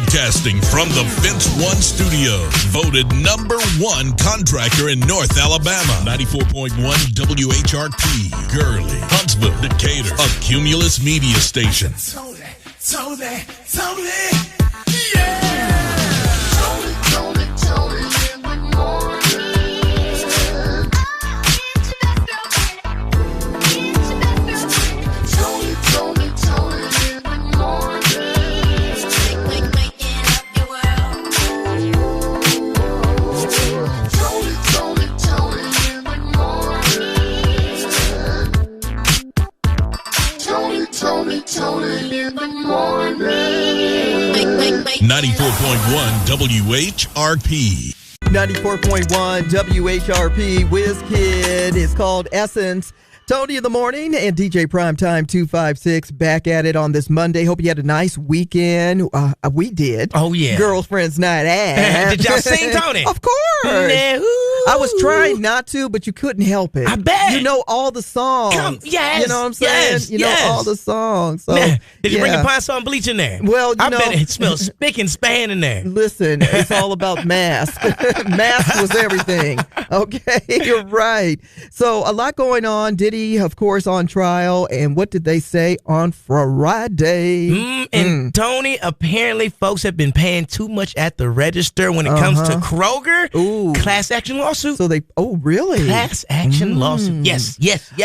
Broadcasting from the Fence One Studios. Voted #1 contractor in North Alabama. 94.1 WHRP. Gurley, Huntsville, Decatur. A Cumulus media station. Tony, yeah! Tony, in the morning. Tony, in the morning. Waking up your world. Tony, in the morning. Tony, in the morning. 94.1 WHRP. 94.1 WHRP. Whiz Kid is called Essence. Tony in the morning and DJ Primetime 256 back at it on this Monday. Hope you had a nice weekend. We did. Oh, yeah. Girlfriend's night out. Did y'all sing, Tony? Of course. No. I was trying not to, but you couldn't help it. I bet. You know all the songs. Yes. You know what I'm saying? Yes. You know all the songs. So, Did you bring yeah. a pine saw and bleach in there? Well, I bet it smells spick and span in there. Listen, it's all about mask. Mask was everything. Okay, you're right. So a lot going on. Diddy, of course, on trial. And what did they say on Friday? And Tony, apparently folks have been paying too much at the register when it comes to Kroger. Ooh. Class action lawsuit. So really? Class action lawsuit. Yes.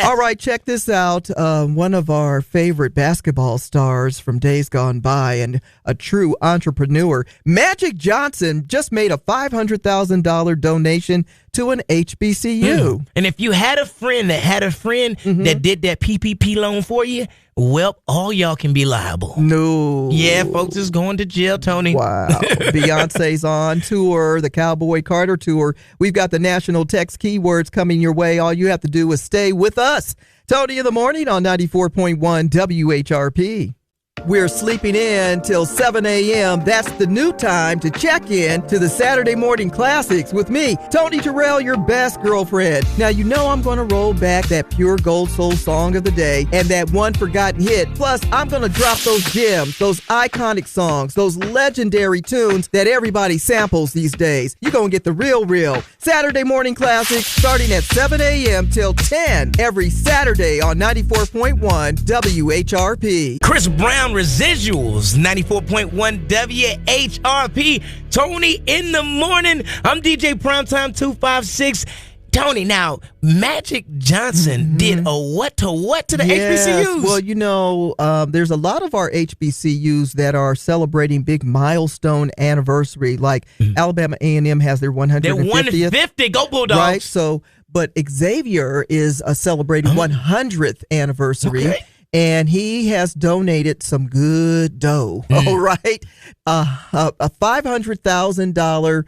All right, check this out. One of our favorite basketball stars from days gone by and a true entrepreneur, Magic Johnson, just made a $500,000 donation to an HBCU. And if you had a friend that did that PPP loan for you, well, all y'all can be liable. No. Yeah, folks is going to jail, Tony. Wow. Beyonce's on tour, the Cowboy Carter tour. We've got the national text keywords coming your way. All you have to do is stay with us. Tony in the morning on 94.1 WHRP. We're sleeping in till 7 a.m. That's the new time to check in to the Saturday Morning Classics with me, Tony Terrell, your best girlfriend. Now, you know I'm going to roll back that pure gold soul song of the day and that one forgotten hit. Plus, I'm going to drop those gems, those iconic songs, those legendary tunes that everybody samples these days. You're going to get the real Saturday Morning Classics starting at 7 a.m. till 10 every Saturday on 94.1 WHRP. Chris Brown Residuals, 94.1 WHRP. Tony in the morning. I'm DJ Primetime 256. Tony, now, Magic Johnson did a what to the HBCUs? Well, you know, there's a lot of our HBCUs that are celebrating big milestone anniversary, like Alabama A&M has their 150th. They're 150. Go Bulldogs. Right, so, but Xavier is celebrating 100th anniversary. Okay. And he has donated some good dough, all right? A $500,000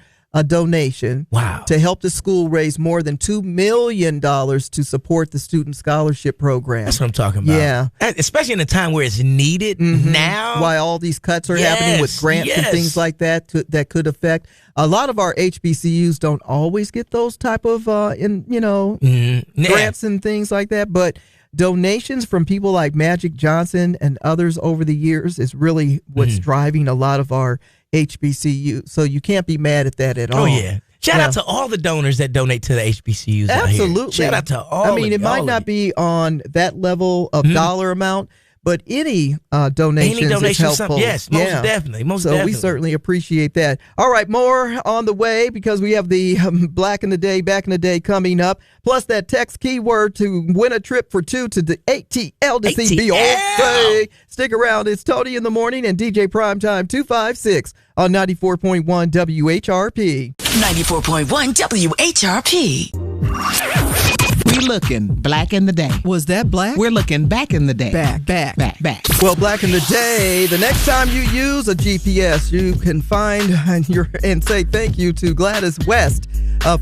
donation to help the school raise more than $2 million to support the student scholarship program. That's what I'm talking about. Yeah. Especially in a time where it's needed now. While all these cuts are happening with grants and things like that that could affect. A lot of our HBCUs don't always get those type of, grants and things like that, but donations from people like Magic Johnson and others over the years is really what's driving a lot of our HBCU. So you can't be mad at that at all. Oh, yeah. Shout out to all the donors that donate to the HBCUs. Absolutely. Shout out to all. I mean, it might not be on that level of dollar amount, but any donations is helpful. Yes, most definitely. So we certainly appreciate that. All right, more on the way because we have the Back in the Day coming up. Plus that text keyword to win a trip for two to the ATL to see Beyonce. Stick around. It's Tony in the morning and DJ Primetime 256 on 94.1 WHRP. 94.1 WHRP. We looking black in the day. Was that black? We're looking back in the day. Back. Back. Well, back in the day, the next time you use a GPS, you can find and say thank you to Gladys West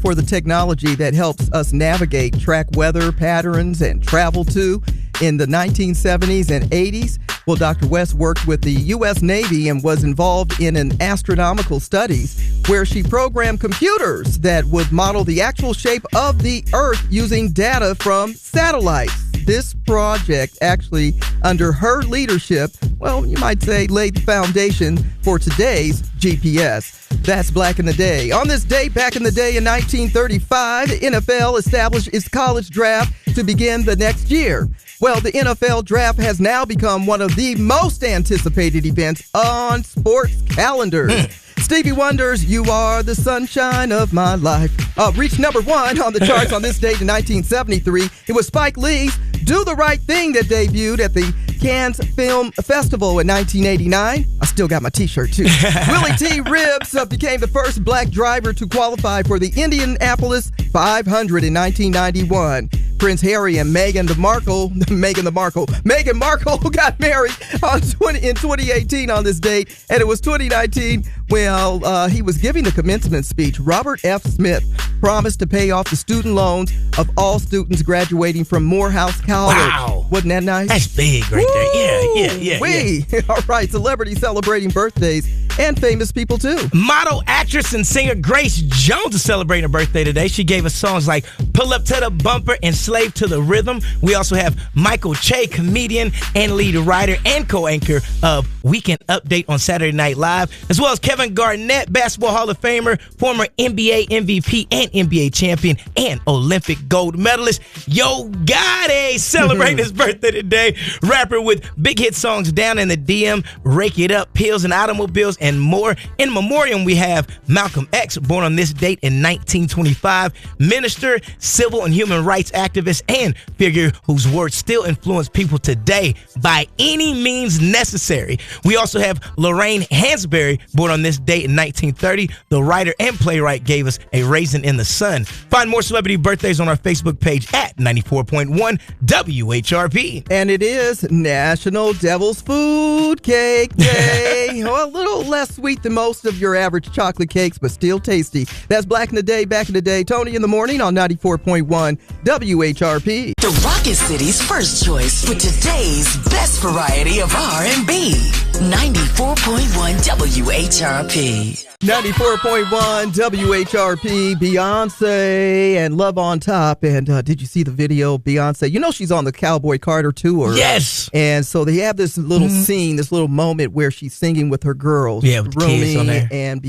for the technology that helps us navigate, track weather patterns, and travel to. In the 1970s and 80s, well, Dr. West worked with the U.S. Navy and was involved in an astronomical studies where she programmed computers that would model the actual shape of the Earth using data from satellites. This project, actually, under her leadership, well, you might say laid the foundation for today's GPS. That's Black in the Day. On this date, back in the day in 1935, the NFL established its college draft to begin the next year. Well, the NFL draft has now become one of the most anticipated events on sports calendars. Stevie Wonder's You Are the Sunshine of My Life reached number 1 on the charts on this date in 1973. It was Spike Lee's Do the Right Thing that debuted at the Cannes Film Festival in 1989. I still got my t-shirt, too. Willie T. Ribbs became the first black driver to qualify for the Indianapolis 500 in 1991. Prince Harry and Meghan Markle got married in 2018 on this date, and it was 2019. Well, he was giving the commencement speech. Robert F. Smith promised to pay off the student loans of all students graduating from Morehouse College. Wow. Wasn't that nice? That's big right there. Yeah. All right, celebrities celebrating birthdays and famous people, too. Model, actress, and singer Grace Jones is celebrating her birthday today. She gave us songs like Pull Up to the Bumper and Slave to the Rhythm. We also have Michael Che, comedian and lead writer and co-anchor of Weekend Update on Saturday Night Live, as well as Kevin Garnett, Basketball Hall of Famer, former NBA MVP and NBA champion, and Olympic gold medalist. Yo Gotti celebrating his birthday today. Rapper with big hit songs Down in the DM, Rake It Up, Pills and Automobiles, and more. In memoriam, we have Malcolm X, born on this date in 1925, minister, civil and human rights activist, and figure whose words still influence people today by any means necessary. We also have Lorraine Hansberry, born on this date in 1930. The writer and playwright gave us A Raisin in the Sun. Find more celebrity birthdays on our Facebook page at 94.1 WHRP. And it is National Devil's Food Cake Day. Well, a little less sweet than most of your average chocolate cakes, but still tasty. That's Black in the Day, back in the day. Tony in the morning on 94.1 WHRP. The Rocket City's first choice for today's best variety of R&B. 94.1 WHRP. 94.1 WHRP, Beyonce and Love on Top. And did you see the video, Beyonce? You know she's on the Cowboy Carter tour. Yes. And so they have this little scene, this little moment where she's singing with her girls. Yeah, with the kids on there. And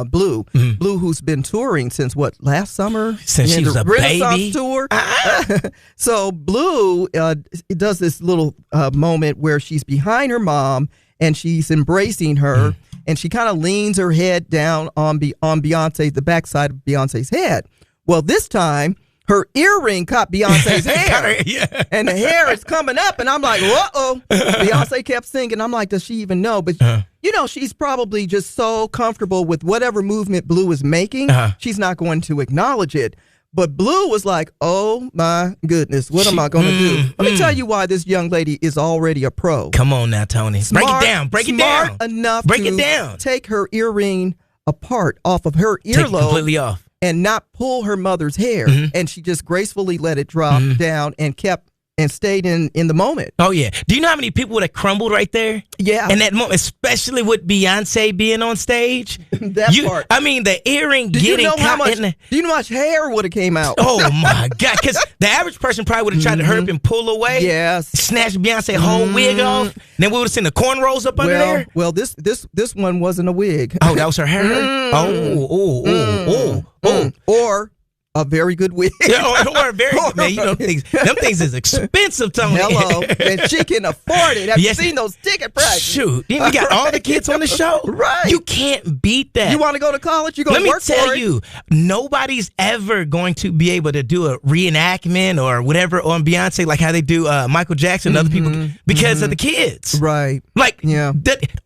Blue. Blue, who's been touring since last summer? Since she was a Renaissance baby. tour. So Blue does this little moment where she's behind her mom and she's embracing her. And she kind of leans her head down on Beyonce, the backside of Beyonce's head. Well, this time, her earring caught Beyonce's hair. Yeah. And the hair is coming up. And I'm like, uh-oh. Beyonce kept singing. I'm like, does she even know? But, you know, she's probably just so comfortable with whatever movement Blue is making. She's not going to acknowledge it. But Blue was like, oh, my goodness, what am I going to do? Let me tell you why this young lady is already a pro. Come on now, Tony. Break it down. Smart enough to take her earring apart off of her Take it earlobe completely off. and not pull her mother's hair. And she just gracefully let it drop down and stayed in the moment. Oh, yeah. Do you know how many people would have crumbled right there? Yeah. In that moment, especially with Beyonce being on stage. Part. I mean, the earring Do getting you know how caught much? in the... Do you know how much hair would have came out? Oh, my God. Because the average person probably would have tried to hurry and pull away. Yes. Snatch Beyonce's whole wig off. Then we would have seen the cornrows up under there. Well, this one wasn't a wig. Oh, that was her hair? Or a very good wig. or very good. Man, you know, them things is expensive, Tony. Hello. And she can afford it. Have you seen those ticket prices? Shoot. We got all the kids on the show. Right. You can't beat that. You want to go to college? You're going to work for it. Let me tell you, nobody's ever going to be able to do a reenactment or whatever on Beyonce like how they do Michael Jackson and other people because of the kids. Right. Like, yeah.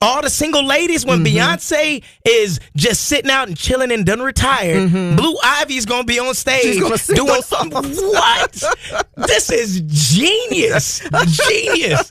All the single ladies, when Beyonce is just sitting out and chilling and done retired, Blue Ivy's going to be on stage. She's gonna sing doing those songs. What? This is genius. Genius.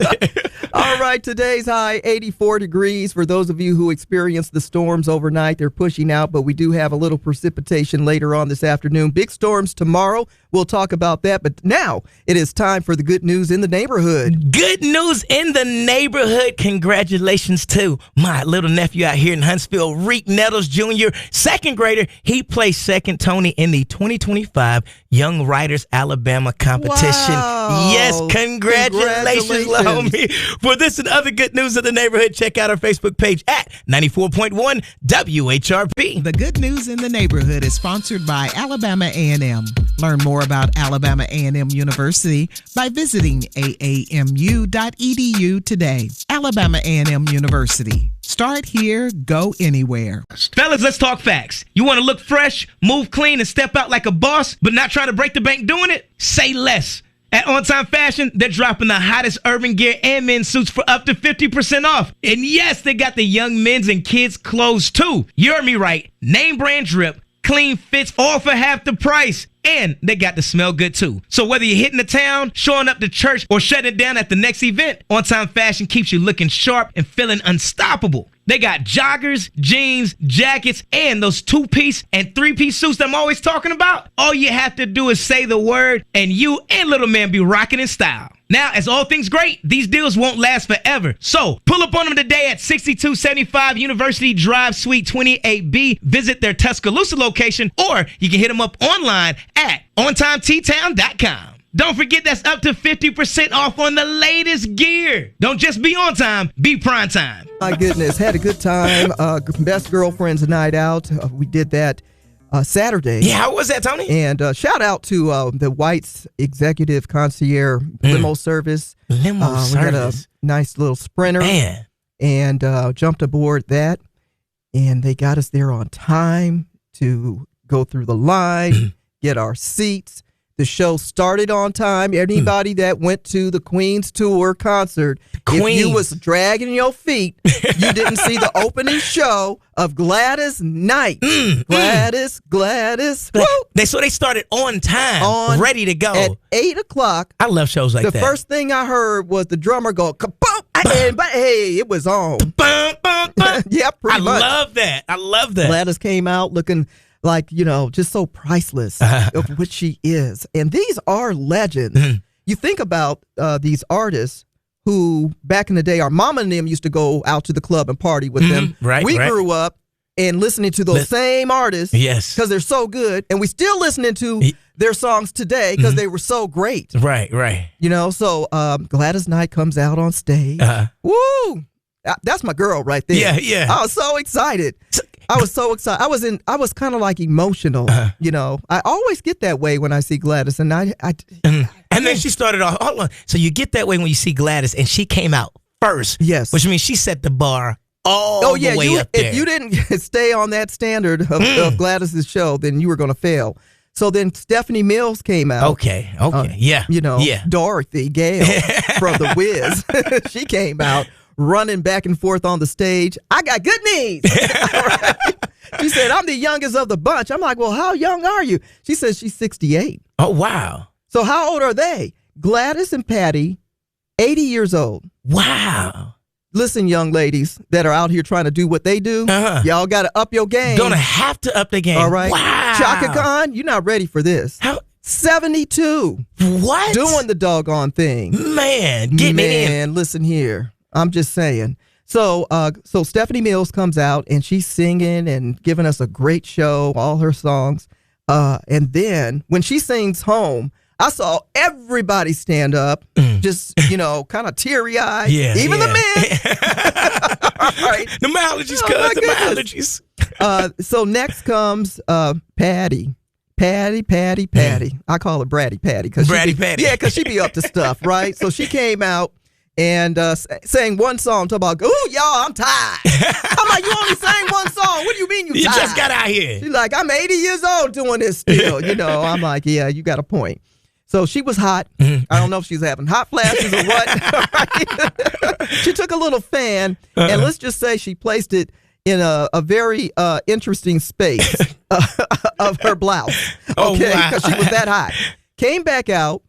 All right, today's high 84 degrees. For those of you who experienced the storms overnight, they're pushing out, but we do have a little precipitation later on this afternoon. Big storms tomorrow. We'll talk about that. But now it is time for the good news in the neighborhood. Good news in the neighborhood. Congratulations to my little nephew out here in Huntsville, Reek Nettles Jr., second grader. He placed second, Tony, in the 2025 Young Writers Alabama competition. Wow. Yes, congratulations, little homie. For this and other good news in the neighborhood, check out our Facebook page at 94.1 WHRP. The Good News in the Neighborhood is sponsored by Alabama A&M. Learn more about Alabama A&M University by visiting aamu.edu today. Alabama A&M University. Start here, go anywhere. Fellas, let's talk facts. You want to look fresh, move clean, and step out like a boss, but not trying to break the bank doing it? Say less. At On Time Fashion, they're dropping the hottest urban gear and men's suits for up to 50% off. And yes, they got the young men's and kids' clothes too. You heard me right. Name brand drip, clean fits, all for half the price. And they got to smell good too. So whether you're hitting the town, showing up to church, or shutting it down at the next event, On Time Fashion keeps you looking sharp and feeling unstoppable. They got joggers, jeans, jackets, and those 2-piece and 3-piece suits that I'm always talking about. All you have to do is say the word, and you and little man be rocking in style. Now, as all things great, these deals won't last forever. So pull up on them today at 6275 University Drive, Suite 28B. Visit their Tuscaloosa location, or you can hit them up online at ontimettown.com. Don't forget that's up to 50% off on the latest gear. Don't just be on time, be prime time. My goodness, had a good time. Best Girlfriends Night Out. We did that Saturday. Yeah, how was that, Tony? And shout out to the White's Executive Concierge Limo Service. Limo We got a service. nice little Sprinter. Man. And jumped aboard that. And they got us there on time to go through the line, get our seats. The show started on time. Anybody that went to the Queen's Tour concert, if you was dragging your feet, you didn't see the opening show of Gladys Knight. Gladys. Woo! They started on time, ready to go. At 8 o'clock. I love shows like The that. first thing I heard was the drummer go, kaboom! And, but hey, it was on. Bum, bum, bum. Yeah, pretty much. I love that. Gladys came out looking like, just so priceless of what she is. And these are legends. You think about these artists who back in the day, our mama and them used to go out to the club and party with them. We grew up and listening to those same artists because they're so good. And we still listening to their songs today because they were so great. Right. So Gladys Knight comes out on stage. Woo! That's my girl right there. Yeah. I was so excited. I was so excited. I was kind of like emotional. I always get that way when I see Gladys, and and then she started off. Hold on. So you get that way when you see Gladys, and she came out first. Yes. Which means she set the bar all the way up there. If you didn't stay on that standard of Gladys's show, then you were going to fail. So then Stephanie Mills came out. Okay. Yeah. Dorothy Gale from The Wiz. She came out running back and forth on the stage. I got good knees. Right? She said, I'm the youngest of the bunch. I'm like, well, how young are you? She says she's 68. Oh, wow. So how old are they? Gladys and Patty, 80 years old. Wow. Listen, young ladies that are out here trying to do what they do, y'all got to up your game. Gonna have to up the game. All right. Wow. Chaka Khan, you're not ready for this. How? 72. What? Doing the doggone thing. Man, get me in. Man, listen here. I'm just saying. So Stephanie Mills comes out and she's singing and giving us a great show, all her songs. And then when she sings Home, I saw everybody stand up, just, kind of teary-eyed. Yeah, even the men. All right. The mileages, the mileages. So next comes Patty. Patty. I call her Bratty Patty. Bratty Patty. Yeah, because she be up to stuff, right? So she came out and sang one song, talking about, ooh, y'all, I'm tired. I'm like, you only sang one song. What do you mean you tired? You just got out here. She's like, I'm 80 years old doing this still. I'm like, yeah, you got a point. So she was hot. I don't know if she's having hot flashes or what. She took a little fan, and let's just say she placed it in a very interesting space of her blouse. Okay, because she was that hot. Came back out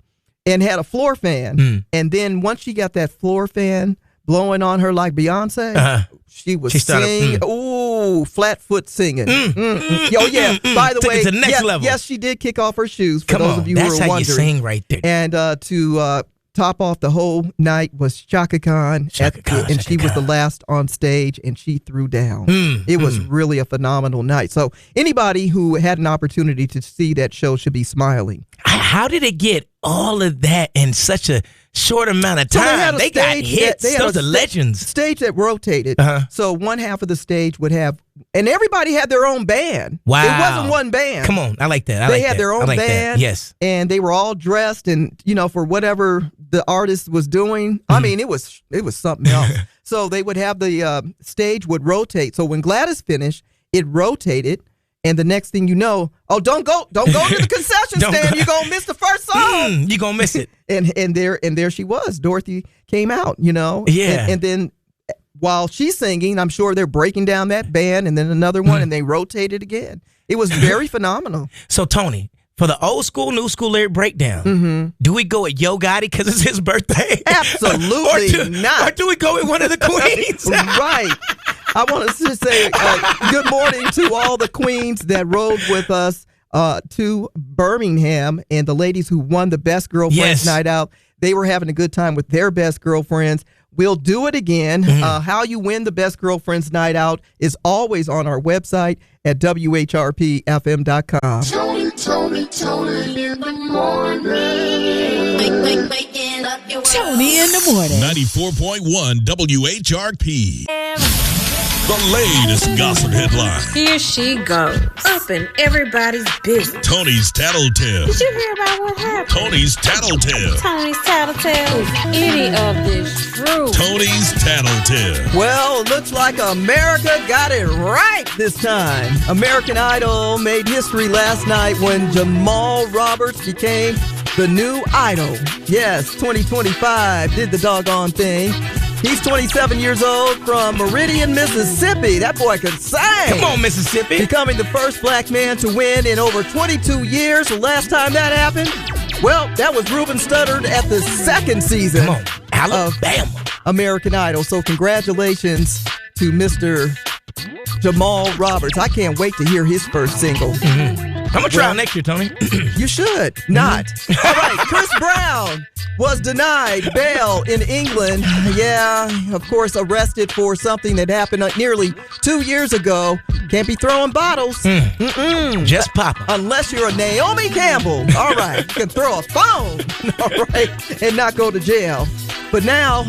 and had a floor fan. And then once she got that floor fan blowing on her like Beyonce, she was singing. Ooh, Oh, flat foot singing. Oh, yeah. By the Took way, it to the next level. yes, she did kick off her shoes, for Come those on, of you that's who are how wondering. you sing right there. And to top off the whole night was Shaka Khan. And she was the last on stage, and she threw down. It was really a phenomenal night. So anybody who had an opportunity to see that show should be smiling. How did it get all of that in such a short amount of time? Well, they got hits. Those are legends. Stage that rotated. So one half of the stage would have, and everybody had their own band. Wow. It wasn't one band. Come on. I like that. They had their own band. That. Yes. And they were all dressed and, for whatever the artist was doing. I mean, it was something else. So they would have the stage would rotate. So when Gladys finished, it rotated. And the next thing you know, don't go to the concession stand. You're gonna miss the first song. You're gonna miss it. And there she was. Dorothy came out, Yeah. And then while she's singing, I'm sure they're breaking down that band and then another one, and they rotated again. It was very phenomenal. So Tony, for the old school, new school lyric breakdown, do we go with Yo Gotti because it's his birthday? Absolutely not. Or do we go with one of the queens? Right. I want to just say good morning to all the queens that rode with us to Birmingham, and the ladies who won the Best Girlfriends Night Out. They were having a good time with their best girlfriends. We'll do it again. How you win the Best Girlfriends Night Out is always on our website at WHRPFM.com. Tony in the morning. Tony in the morning. 94.1 WHRP. The latest gossip headline. Here she goes, up in everybody's business. Tony's Tattletale. Did you hear about what happened? Tony's Tattletale. Tony's Tattletale. Is any of this true? Tony's Tattletale. Well, looks like America got it right this time. American Idol made history last night when Jamal Roberts became the new idol. Yes, 2025 did the doggone thing. He's 27 years old from Meridian, Mississippi. That boy can sing. Come on, Mississippi. Becoming the first black man to win in over 22 years. The last time that happened, well, that was Ruben Studdard at the second season. Come on, Alabama. Of American Idol. So congratulations to Mr. Jamal Roberts. I can't wait to hear his first single. I'm going to try next year, Tony. You should not. All right, Chris Brown was denied bail in England. Yeah, of course, arrested for something that happened nearly 2 years ago. Can't be throwing bottles. Just pop 'em. Unless you're a Naomi Campbell. All right, you can throw a phone. All right, and not go to jail. But now,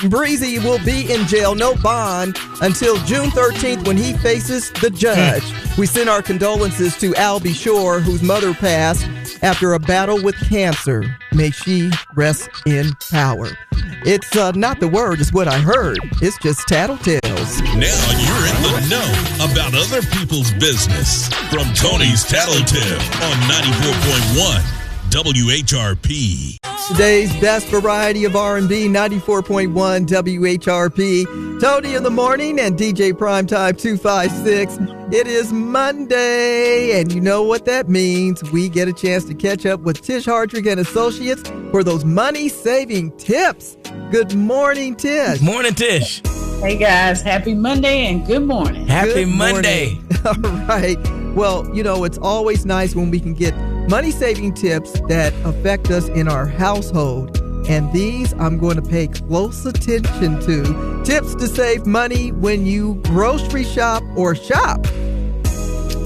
Breezy will be in jail, no bond, until June 13th when he faces the judge. We send our condolences to Albie Shore, whose mother passed after a battle with cancer. May she rest in power. It's not the word, it's what I heard. It's just tattletales. Now you're in the know about other people's business. From Tony's Tattletale on 94.1 WHRP. Today's best variety of R&B, 94.1 WHRP. Tony in the morning and DJ Primetime 256. It is Monday, and you know what that means. We get a chance to catch up with Tish Hardrick and Associates for those money-saving tips. Good morning, Tish. Morning, Tish. Hey guys, happy Monday and good morning. Happy Good Monday. morning. All right. Well, it's always nice when we can get money-saving tips that affect us in our household. And these I'm going to pay close attention to. Tips to save money when you grocery shop or shop.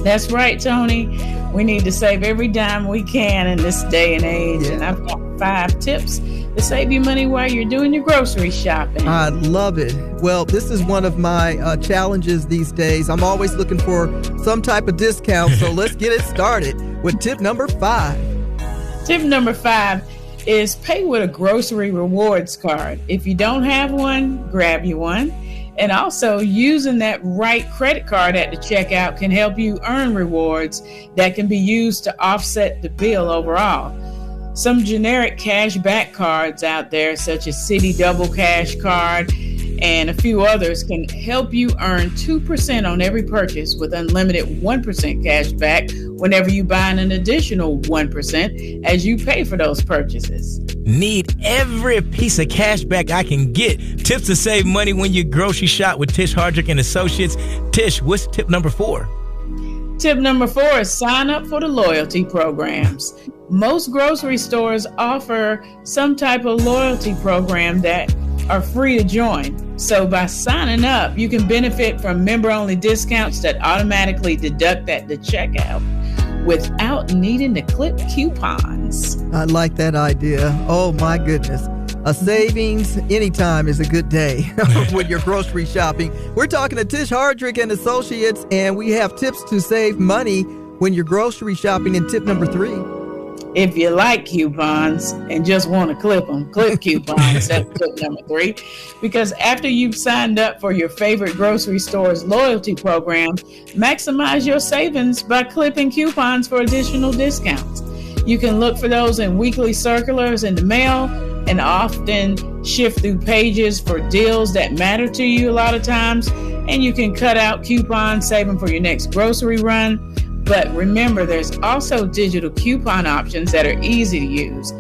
That's right, Tony. We need to save every dime we can in this day and age. Yeah. And I've got 5 tips to save you money while you're doing your grocery shopping. I love it. Well, this is one of my challenges these days. I'm always looking for some type of discount. So let's get it started with tip number 5. Tip number 5 is pay with a grocery rewards card. If you don't have one, grab you one. And also, using that right credit card at the checkout can help you earn rewards that can be used to offset the bill overall. Some generic cash back cards out there, such as Citi Double Cash Card and a few others can help you earn 2% on every purchase with unlimited 1% cash back whenever you buy an additional 1% as you pay for those purchases. Need every piece of cash back I can get. Tips to save money when you grocery shop with Tish Hardrick and Associates. Tish, what's tip number 4? Tip number 4 is sign up for the loyalty programs. Most grocery stores offer some type of loyalty program that are free to join. So by signing up, you can benefit from member-only discounts that automatically deduct at the checkout without needing to clip coupons. I like that idea. Oh, my goodness. A savings anytime is a good day when you're grocery shopping. We're talking to Tish Hardrick and Associates, and we have tips to save money when you're grocery shopping in tip number 3. If you like coupons and just want to clip them, clip coupons. That's tip number 3. Because after you've signed up for your favorite grocery store's loyalty program, maximize your savings by clipping coupons for additional discounts. You can look for those in weekly circulars in the mail and often shift through pages for deals that matter to you a lot of times. And you can cut out coupons, save them for your next grocery run. But remember, there's also digital coupon options that are easy to use.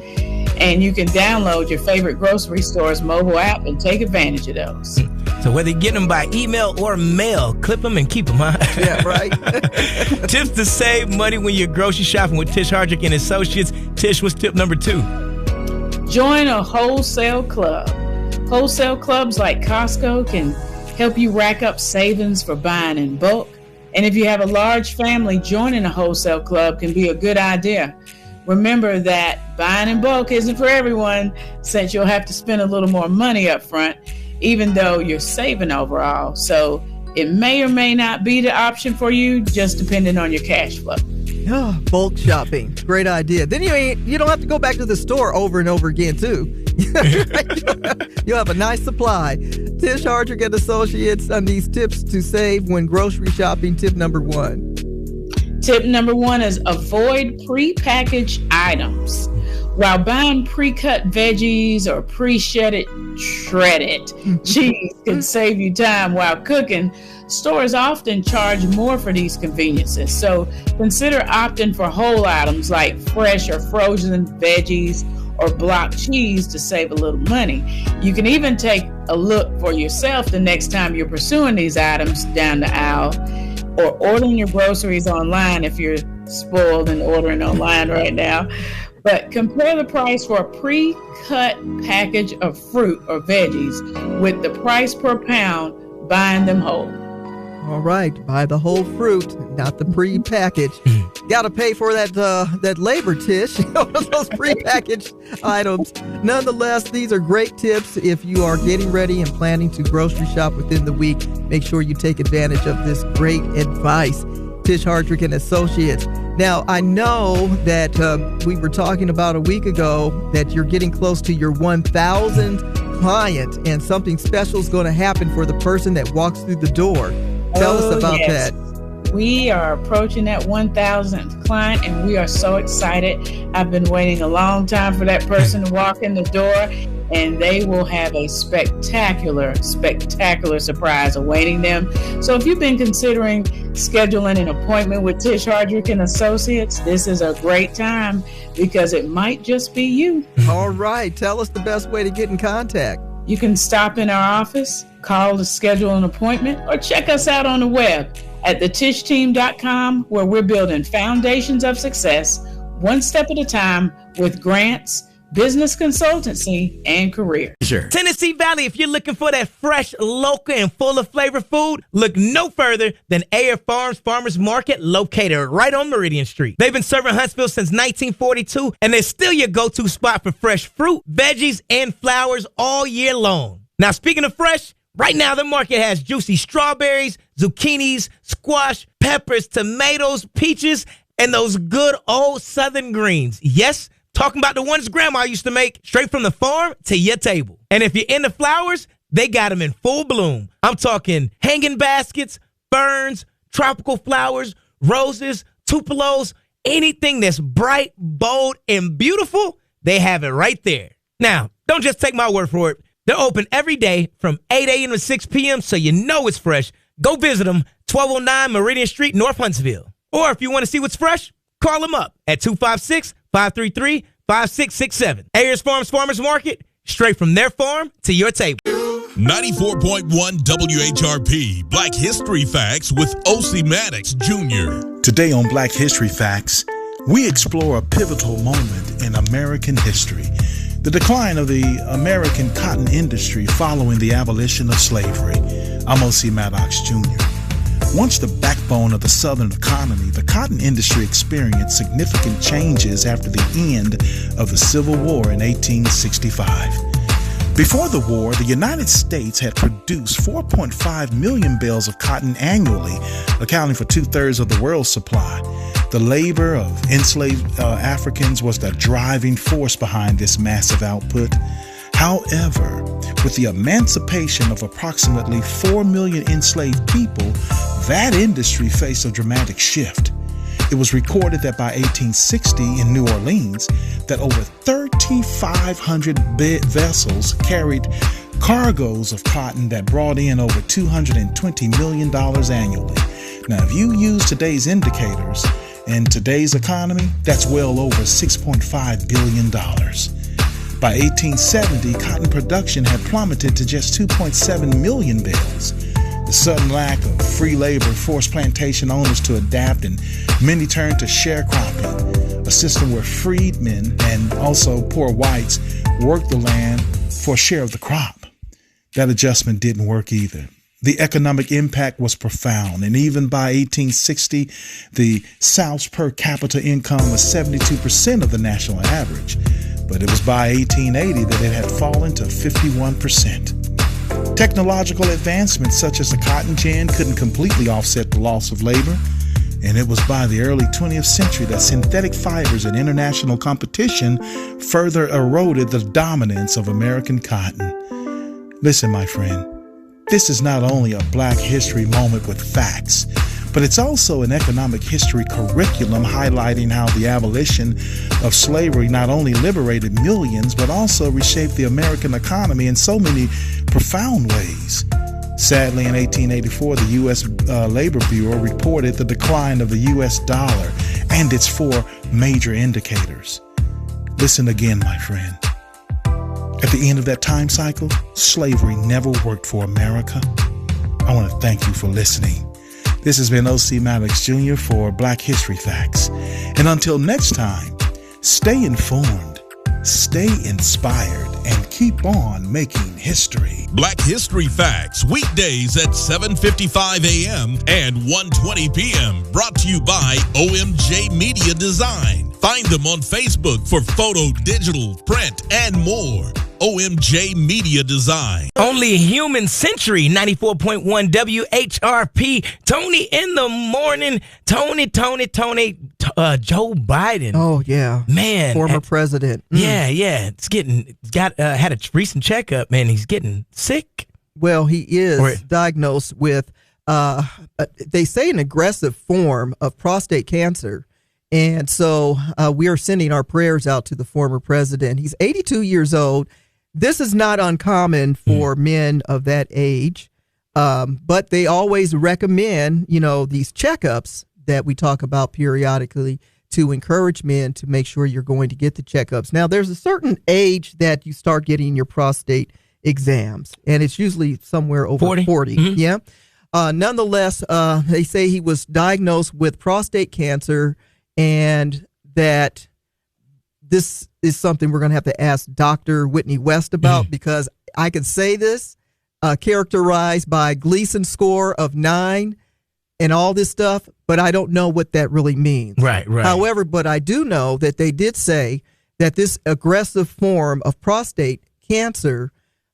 And you can download your favorite grocery store's mobile app and take advantage of those. So whether you get them by email or mail, clip them and keep them, huh? Yeah, right. Tips to save money when you're grocery shopping with Tish Hardrick and Associates. Tish, what's tip number 2? Join a wholesale club. Wholesale clubs like Costco can help you rack up savings for buying in bulk. And if you have a large family, joining a wholesale club can be a good idea. Remember that buying in bulk isn't for everyone, since you'll have to spend a little more money up front, even though you're saving overall. So it may or may not be the option for you, just depending on your cash flow. Oh, bulk shopping. Great idea. Then you don't have to go back to the store over and over again, too. You'll have a nice supply. Tish Hardrick and Associates on these tips to save when grocery shopping. Tip number 1. Tip number 1 is avoid prepackaged items. While buying pre-cut veggies or shredded cheese can save you time while cooking, stores often charge more for these conveniences. So consider opting for whole items like fresh or frozen veggies or block cheese to save a little money. You can even take a look for yourself the next time you're pursuing these items down the aisle, or ordering your groceries online if you're spoiled and ordering online right now. But compare the price for a pre-cut package of fruit or veggies with the price per pound buying them whole. All right, buy the whole fruit, not the pre-packaged. Got to pay for that labor, Tish, those pre-packaged items. Nonetheless, these are great tips if you are getting ready and planning to grocery shop within the week. Make sure you take advantage of this great advice. Tish Hardrick and Associates. Now, I know that we were talking about a week ago that you're getting close to your 1,000th client, and something special is going to happen for the person that walks through the door. Tell us about that. We are approaching that 1,000th client, and we are so excited. I've been waiting a long time for that person to walk in the door, and they will have a spectacular surprise awaiting them. So if you've been considering scheduling an appointment with Tish Hardrick and Associates, this is a great time because it might just be you. All right. Tell us the best way to get in contact. You can stop in our office, call to schedule an appointment, or check us out on the web at thetishteam.com, where we're building foundations of success one step at a time with grants, business consultancy, and career. Sure. Tennessee Valley, if you're looking for that fresh, local, and full of flavor food, look no further than Ayer Farms Farmers Market, located right on Meridian Street. They've been serving Huntsville since 1942, and they're still your go-to spot for fresh fruit, veggies, and flowers all year long. Now, speaking of fresh, right now the market has juicy strawberries, zucchinis, squash, peppers, tomatoes, peaches, and those good old southern greens. Yes, talking about the ones Grandma used to make straight from the farm to your table. And if you're into flowers, they got them in full bloom. I'm talking hanging baskets, ferns, tropical flowers, roses, tupelos, anything that's bright, bold, and beautiful, they have it right there. Now, don't just take my word for it. They're open every day from 8 a.m. to 6 p.m., so you know it's fresh. Go visit them, 1209 Meridian Street, North Huntsville. Or if you want to see what's fresh, call them up at 256-533-5667. Ayers Farms Farmers Market, straight from their farm to your table. 94.1 WHRP Black History Facts with O.C. Maddox Jr. Today on Black History Facts, we explore a pivotal moment in American history, the decline of the American cotton industry following the abolition of slavery. I'm O.C. Maddox Jr. Once the backbone of the Southern economy, the cotton industry experienced significant changes after the end of the Civil War in 1865. Before the war, the United States had produced 4.5 million bales of cotton annually, accounting for 2/3 of the world's supply. The labor of enslaved Africans was the driving force behind this massive output. However, with the emancipation of approximately 4 million enslaved people, that industry faced a dramatic shift. It was recorded that by 1860 in New Orleans, that over 3,500 vessels carried cargoes of cotton that brought in over $220 million annually. Now, if you use today's indicators in today's economy, that's well over $6.5 billion. By 1870, cotton production had plummeted to just 2.7 million bales. The sudden lack of free labor forced plantation owners to adapt, and many turned to sharecropping, a system where freedmen and also poor whites worked the land for a share of the crop. That adjustment didn't work either. The economic impact was profound, and even by 1860, the South's per capita income was 72% of the national average. But it was by 1880 that it had fallen to 51%. Technological advancements such as the cotton gin couldn't completely offset the loss of labor, and it was by the early 20th century that synthetic fibers and international competition further eroded the dominance of American cotton. Listen, my friend, this is not only a Black history moment with facts, but it's also an economic history curriculum highlighting how the abolition of slavery not only liberated millions, but also reshaped the American economy in so many profound ways. Sadly, in 1884, the U.S. Labor Bureau reported the decline of the U.S. dollar and its 4 major indicators. Listen again, my friend. At the end of that time cycle, slavery never worked for America. I want to thank you for listening. This has been O.C. Maddox Jr. for Black History Facts. And until next time, stay informed, stay inspired, and keep on making history. Black History Facts, weekdays at 7:55 a.m. and 1:20 p.m. Brought to you by OMJ Media Design. Find them on Facebook for photo, digital, print, and more. OMJ Media Design. Only Human Century, 94.1 WHRP. Tony in the morning. Tony, Joe Biden. Oh, yeah. Man. Former president. Yeah. It's had a recent checkup, man. He's getting sick. Well, he is diagnosed with, they say, an aggressive form of prostate cancer. And so we are sending our prayers out to the former president. He's 82 years old. This is not uncommon for men of that age, but they always recommend, these checkups that we talk about periodically to encourage men to make sure you're going to get the checkups. Now, there's a certain age that you start getting your prostate exams, and it's usually somewhere over 40. Mm-hmm. Yeah. Nonetheless, they say he was diagnosed with prostate cancer, and that this is something we're going to have to ask Dr. Whitney West about, because I could say this, characterized by Gleason score of 9 and all this stuff, but I don't know what that really means. Right. However, but I do know that they did say that this aggressive form of prostate cancer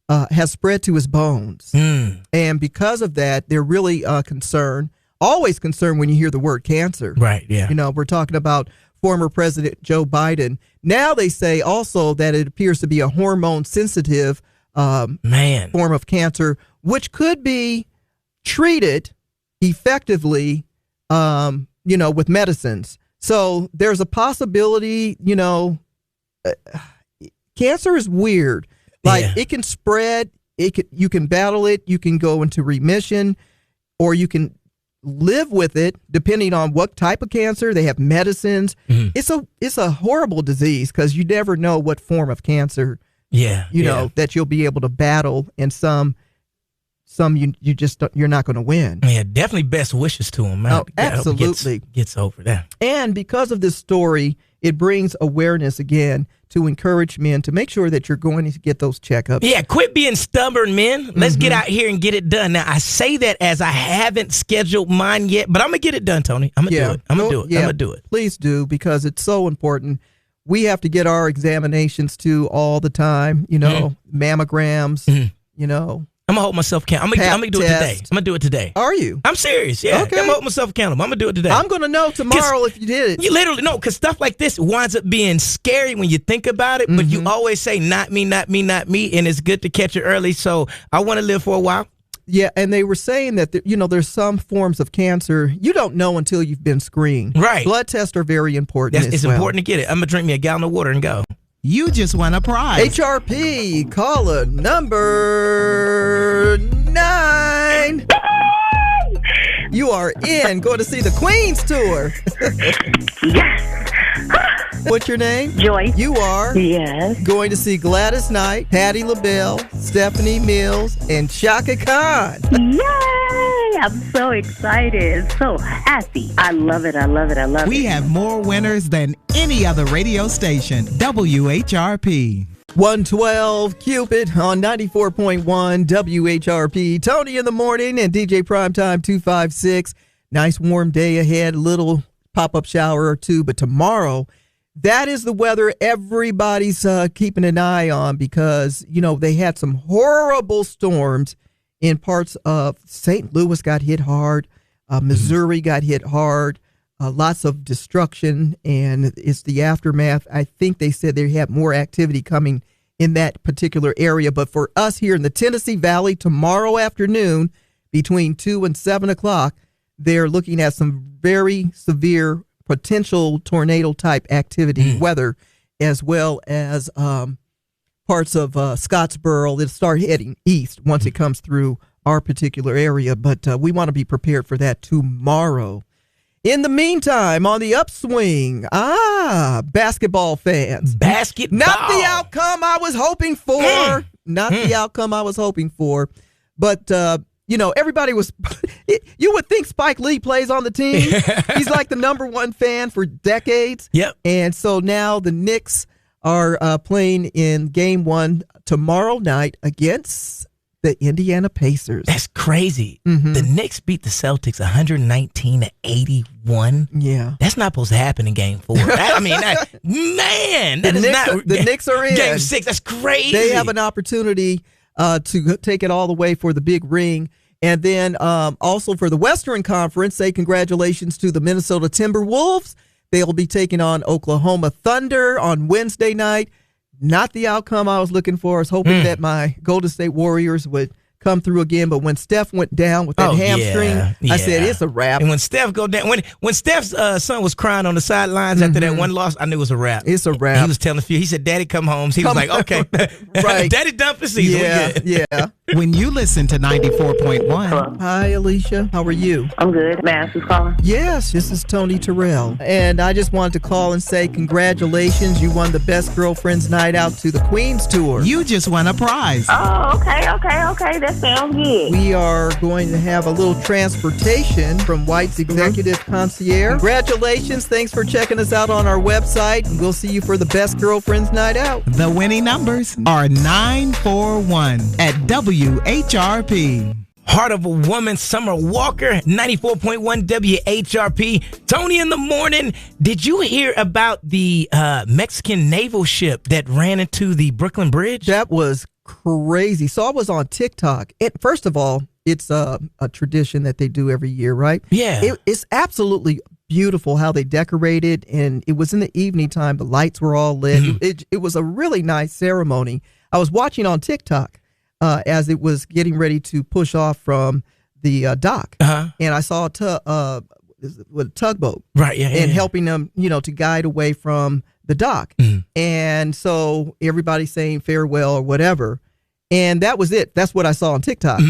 has spread to his bones. And because of that, they're really concerned, always concerned when you hear the word cancer. Right, yeah. We're talking about former President Joe Biden. Now they say also that it appears to be a hormone-sensitive form of cancer, which could be treated effectively, with medicines. So there's a possibility, cancer is weird. Like it can spread. You can battle it. You can go into remission, or you can live with it depending on what type of cancer. They have medicines. It's a horrible disease because you never know what form of cancer you know that you'll be able to battle, and some you just you're not going to win. Yeah, definitely best wishes to him, man. Oh, absolutely. Gets over that. And because of this story, it brings awareness again to encourage men to make sure that you're going to get those checkups. Yeah, quit being stubborn, men. Let's get out here and get it done. Now, I say that as I haven't scheduled mine yet, but I'm going to get it done, Tony. I'm going to do it. I'm going to do it. Please do, because it's so important. We have to get our examinations too all the time, you know, mammograms, you know. I'm going to hold myself accountable. I'm going to do it today. I'm going to do it today. Are you? I'm serious, yeah. Okay. I'm going to hold myself accountable. I'm going to do it today. I'm going to know tomorrow if you did it. You literally know, because stuff like this winds up being scary when you think about it, but you always say, not me, not me, not me, and it's good to catch it early, so I want to live for a while. Yeah, and they were saying that, there's some forms of cancer you don't know until you've been screened. Right. Blood tests are very important. It's important to get it. I'm going to drink me a gallon of water and go. You just won a prize. HRP caller number 9. You are in. Going to see the Queen's tour. Yes. What's your name? Joyce. You are? Yes. Going to see Gladys Knight, Patti LaBelle, Stephanie Mills, and Shaka Khan. Yay! I'm so excited. So happy. I love it. I love it. I love it. We have more winners than any other radio station. WHRP. 112 Cupid on 94.1 WHRP. Tony in the morning and DJ Primetime 256. Nice warm day ahead. Little pop-up shower or two. But tomorrow, that is the weather everybody's keeping an eye on, because, they had some horrible storms in parts of St. Louis got hit hard. Missouri got hit hard. Lots of destruction, and it's the aftermath. I think they said they have more activity coming in that particular area. But for us here in the Tennessee Valley, tomorrow afternoon between 2 and 7 o'clock, they're looking at some very severe potential tornado-type activity, weather, as well as parts of Scottsboro. It'll start heading east once it comes through our particular area, but we want to be prepared for that tomorrow. In the meantime, on the upswing, basketball fans. Basketball. Not the outcome I was hoping for. Not the outcome I was hoping for. But, everybody was, you would think Spike Lee plays on the team. He's like the number one fan for decades. Yep. And so now the Knicks are playing in game 1 tomorrow night against the Indiana Pacers. That's crazy. The Knicks beat the Celtics 119-81. Yeah. That's not supposed to happen in game 4. The Knicks are in. Game 6. That's crazy. They have an opportunity to take it all the way for the big ring. And then also for the Western Conference, say congratulations to the Minnesota Timberwolves. They'll be taking on Oklahoma Thunder on Wednesday night. Not the outcome I was looking for. I was hoping that my Golden State Warriors would come through again, but when Steph went down with that hamstring, I said it's a wrap. And when Steph go down, when Steph's son was crying on the sidelines after that one loss, I knew it was a wrap. It's a wrap. He was telling he said, "Daddy, come home." He was like, "Okay, right. Daddy done for season." Yeah. When you listen to 94.1. Hello. Hi, Alicia. How are you? I'm good. May I ask who's calling? Yes, this is Tony Terrell. And I just wanted to call and say congratulations. You won the Best Girlfriends Night Out to the Queen's Tour. You just won a prize. Oh, okay. That sounds good. We are going to have a little transportation from White's Executive Concierge. Congratulations. Thanks for checking us out on our website. We'll see you for the Best Girlfriends Night Out. The winning numbers are 941 at WHRP. Heart of a Woman, Summer Walker, 94.1 WHRP. Tony in the morning. Did you hear about the Mexican naval ship that ran into the Brooklyn Bridge? That was crazy. So I was on TikTok. First of all, it's a tradition that they do every year, right? Yeah. It's absolutely beautiful how they decorated, and it was in the evening time. The lights were all lit. It was a really nice ceremony. I was watching on TikTok as it was getting ready to push off from the dock, and I saw with a tugboat, right? Yeah, and helping them, to guide away from the dock. And so everybody's saying farewell or whatever, and that was it. That's what I saw on TikTok.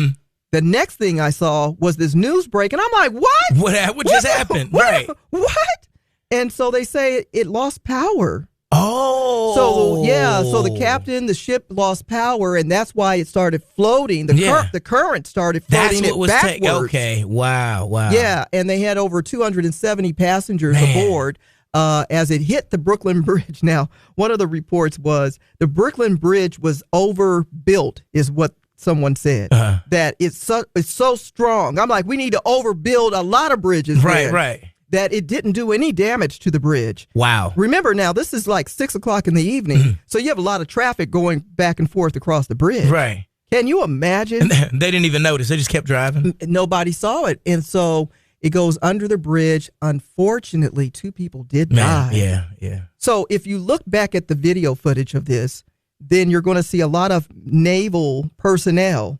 The next thing I saw was this news break, and I'm like, what? What just happened? Right? What? And so they say it lost power. Oh, so the captain, the ship lost power, and that's why it started floating. The current started floating it backwards. Okay, wow. Yeah, and they had over 270 passengers aboard as it hit the Brooklyn Bridge. Now, one of the reports was the Brooklyn Bridge was overbuilt, is what someone said. That it's so strong. I'm like, we need to overbuild a lot of bridges. Right. That it didn't do any damage to the bridge. Wow. Remember now, this is like 6 o'clock in the evening, so you have a lot of traffic going back and forth across the bridge. Right. Can you imagine? They didn't even notice. They just kept driving. Nobody saw it. And so it goes under the bridge. Unfortunately, 2 people did die. Yeah. So if you look back at the video footage of this, then you're going to see a lot of naval personnel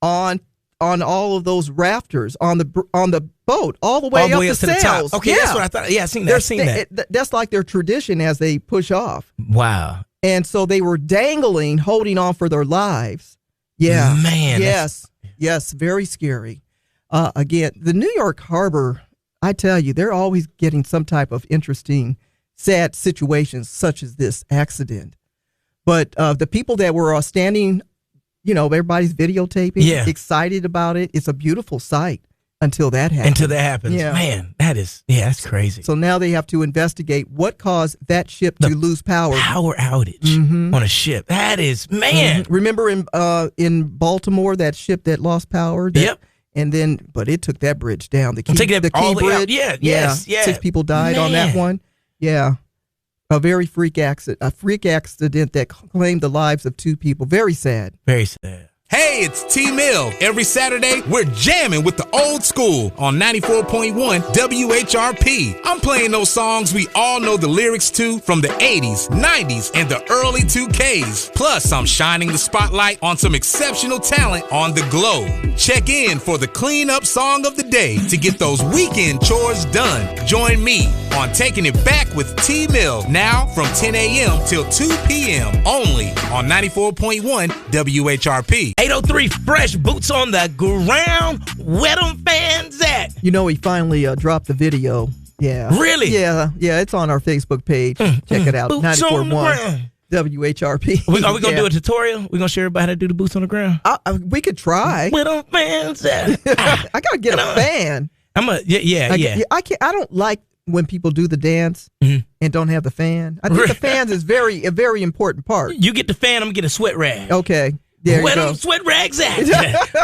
on all of those rafters on the boat all the way up the sails. Okay, that's what I thought. Yeah, I've seen that. That's like their tradition as they push off. Wow. And so they were dangling, holding on for their lives. Yeah. Man. Yes, very scary. Again, the New York Harbor, I tell you, they're always getting some type of interesting, sad situations such as this accident. But the people that were standing, everybody's videotaping, excited about it. It's a beautiful sight until that happens. Yeah. Man, that's crazy. So now they have to investigate what caused that ship to lose power. Power outage on a ship. That is, man. Remember in Baltimore, that ship that lost power? Yep. And then, but it took that bridge down. The key bridge. Yeah. 6 people died on that one. Yeah. A freak accident that claimed the lives of 2 people. Very sad. Very sad. Hey, it's T-Mill. Every Saturday, we're jamming with the old school on 94.1 WHRP. I'm playing those songs we all know the lyrics to from the 80s, 90s, and the early 2Ks. Plus, I'm shining the spotlight on some exceptional talent on the globe. Check in for the cleanup song of the day to get those weekend chores done. Join me on Taking It Back with T-Mill now from 10 a.m. till 2 p.m. only on 94.1 WHRP. 803 Fresh, boots on the ground. Where them fans at? He finally dropped the video. Yeah. Really? Yeah, it's on our Facebook page. Check it out. 94.1 WHRP. Are we going to do a tutorial? We going to show everybody how to do the boots on the ground? We could try. Where them fans at? I got to get a fan. I don't like when people do the dance and don't have the fan. I think the fans is a very important part. You get the fan, I'm going to get a sweat rag. Okay. Where them sweat rags at?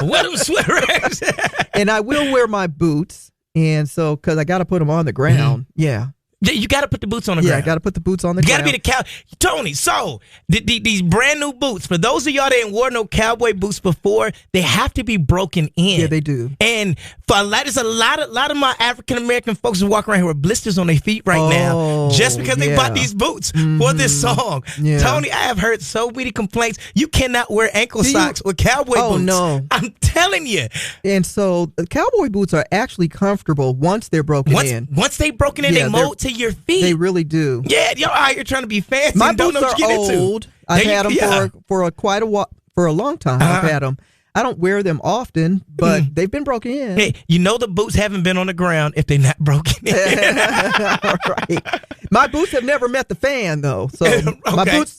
Where them sweat rags at? And I will wear my boots, and so because I got to put them on the ground. Yeah. You got to put the boots on the ground. Yeah, I got to put the boots on the ground. You got to be the cow. Tony, so these brand new boots, for those of y'all that ain't worn no cowboy boots before, they have to be broken in. Yeah, they do. And for there's a lot of my African American folks who walk around here with blisters on their feet right now just because they bought these boots for this song. Yeah. Tony, I have heard so many complaints. You cannot wear ankle socks with cowboy boots. Oh, no. I'm telling you. And so the cowboy boots are actually comfortable once they're broken in. Once they're broken in, they mold to your feet. They really do. Yeah, y'all out here trying to be fancy. My and don't boots know what you are get old. into. I've had them for quite a while, for a long time. I've had them. I don't wear them often, but they've been broken in. Hey, the boots haven't been on the ground if they're not broken in. Right. My boots have never met the fan though, so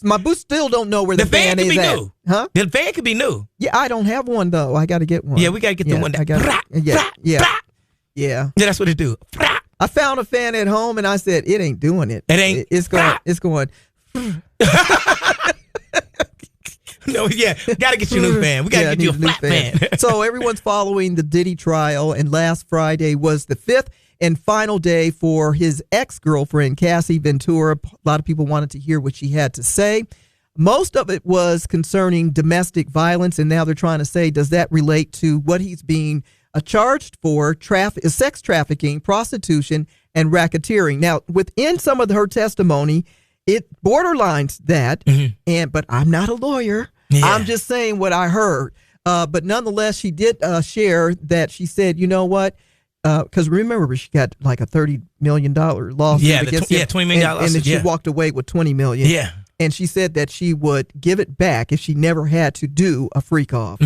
my boots still don't know where the fan is at. New. Huh? The fan could be new. Yeah, I don't have one though. I got to get one. Yeah, we got to get the one that. Yeah, that's what it do. I found a fan at home and I said it ain't doing it. It ain't. It's going. No, gotta get you a new fan. We gotta get you a flat fan. So everyone's following the Diddy trial, and last Friday was the 5th and final day for his ex-girlfriend, Cassie Ventura. A lot of people wanted to hear what she had to say. Most of it was concerning domestic violence, and now they're trying to say, does that relate to what he's being charged for, sex trafficking, prostitution, and racketeering. Now, within some of her testimony, it borderlines that, but I'm not a lawyer. Yeah. I'm just saying what I heard. But nonetheless, she did share that she said, you know what? because remember, she got like a $30 million lawsuit against him. $20 million lawsuit. And then she walked away with $20 million. Yeah. And she said that she would give it back if she never had to do a freak off.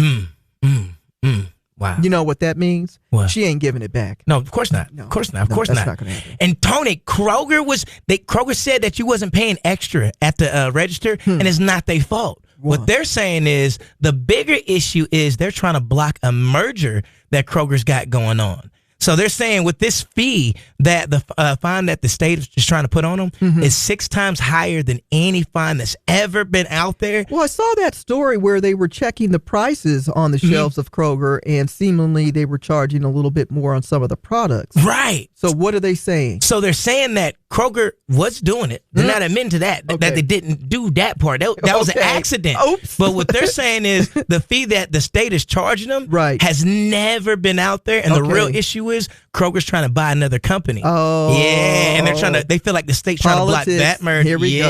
Wow. You know what that means? What? She ain't giving it back. No, of course not. No, of course not. Of course that's not. not gonna happen. And Tony, Kroger said that you wasn't paying extra at the register, and it's not their fault. Wow. What they're saying is the bigger issue is they're trying to block a merger that Kroger's got going on. So they're saying with this fee that the fine that the state is trying to put on them is 6 times higher than any fine that's ever been out there. Well, I saw that story where they were checking the prices on the shelves of Kroger, and seemingly they were charging a little bit more on some of the products. Right. So what are they saying? So they're saying that Kroger was doing it. They're not admitting to that, that they didn't do that part. That was an accident. Oops. But what they're saying is the fee that the state is charging them has never been out there. And the real issue is Kroger's trying to buy another company. Oh. Yeah. And they feel like the state's trying to block that merger. Here we go.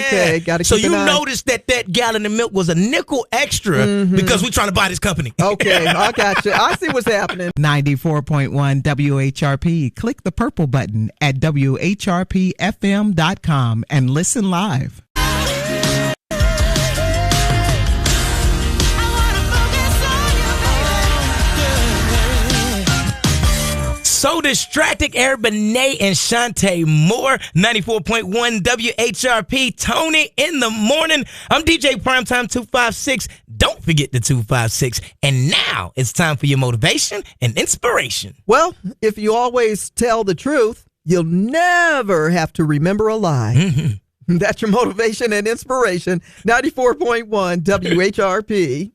Okay. Got to So keep an eye. noticed that gallon of milk was a nickel extra because we're trying to buy this company. Okay. I got you. I see what's happening. 94.1 WHRP. Click the purple button at WHRPFM.com and listen live. So distracted, Eric Benet and Shantae Moore, 94.1 WHRP, Tony in the morning. I'm DJ Primetime 256. Don't forget the 256. And now it's time for your motivation and inspiration. Well, if you always tell the truth, you'll never have to remember a lie. That's your motivation and inspiration. 94.1 WHRP.